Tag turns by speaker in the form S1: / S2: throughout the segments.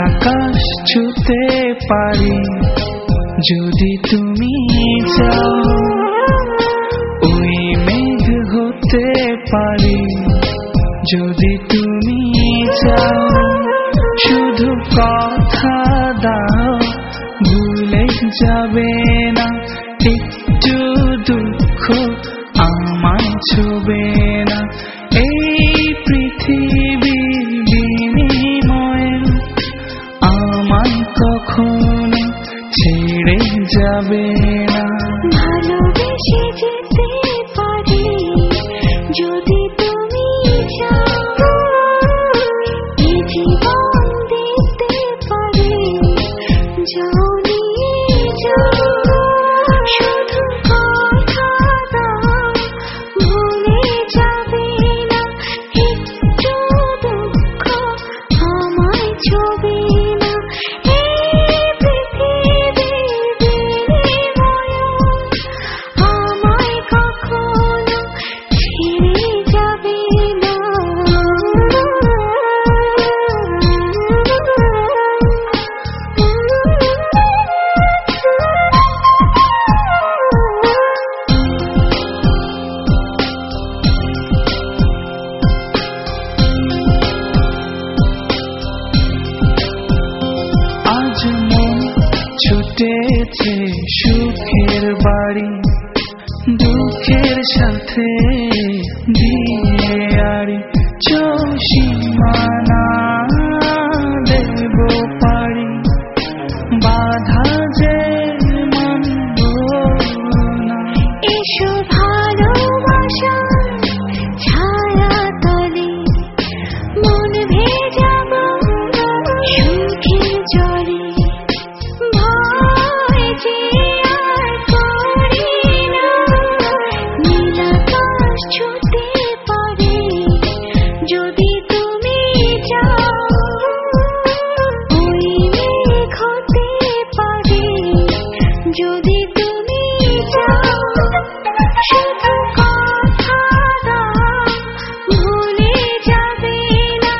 S1: আকাশ ছুতে পারি যদি তুমি চাও, ওই মেঘ হতে পারি যদি তুমি চাও। শুধু কথা দাও ভুলে যাবে না, একটু দুঃখ আমায় ছোবে না। এই পৃথিবীর বিনিময়ে আমায় কখন যাবে না।
S2: ভালোবেসে যেতে পারি যদি তুমি চাও, এই জীবন দিতে পারি যাও নিয়ে যাও। শুধু কথা দাও ভুলে যাবে না, একটু দুঃখ আমায় ছবে না। এই পৃথিবীর বিনিময়ে আমায় কখনো ছেড়ে যাবে না।
S1: আজ মন ছুটেছে সুখের বাড়ি, দুঃখের সাথে দিয়ে আড়ি। সীমানা দেব পারি, বাধা যে মানব না।
S2: এসো ভালোবাসার ছায়া তলে মন ভেজাবো সুখের জলে। ভয় যে আর করি না, নীল আকাশ ছুঁতে পারে যদি তুমি চাও, ওই মেঘ হতে পারে যদি তুমি চাও। শুধু কথা দাও ভুলে যাবে না,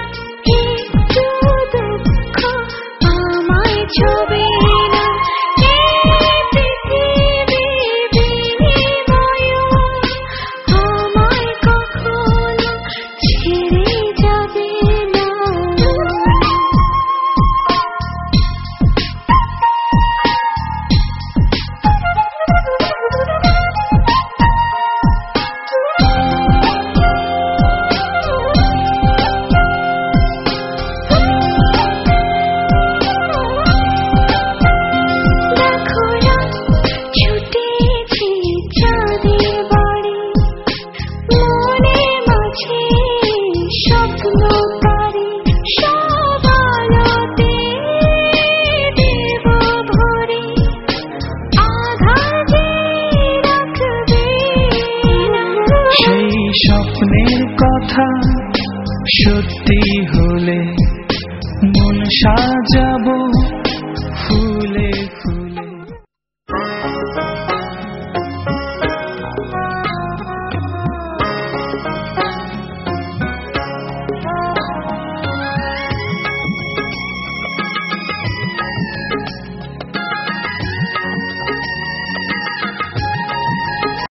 S2: একটু দুঃখ আমায় ছবে না। এই পৃথিবীর বিনিময়ে আমায় কখনো ছেড়ে যাবে না। দেখো না ছুটেছি চাঁদের বাড়ি, মনে মাঝে স্বপ্ন তারি। সব আলোতে দেব ভরে, আধার যে রাখবে না।
S1: সেই স্বপ্নের কথা সত্যি হলে মন সাজা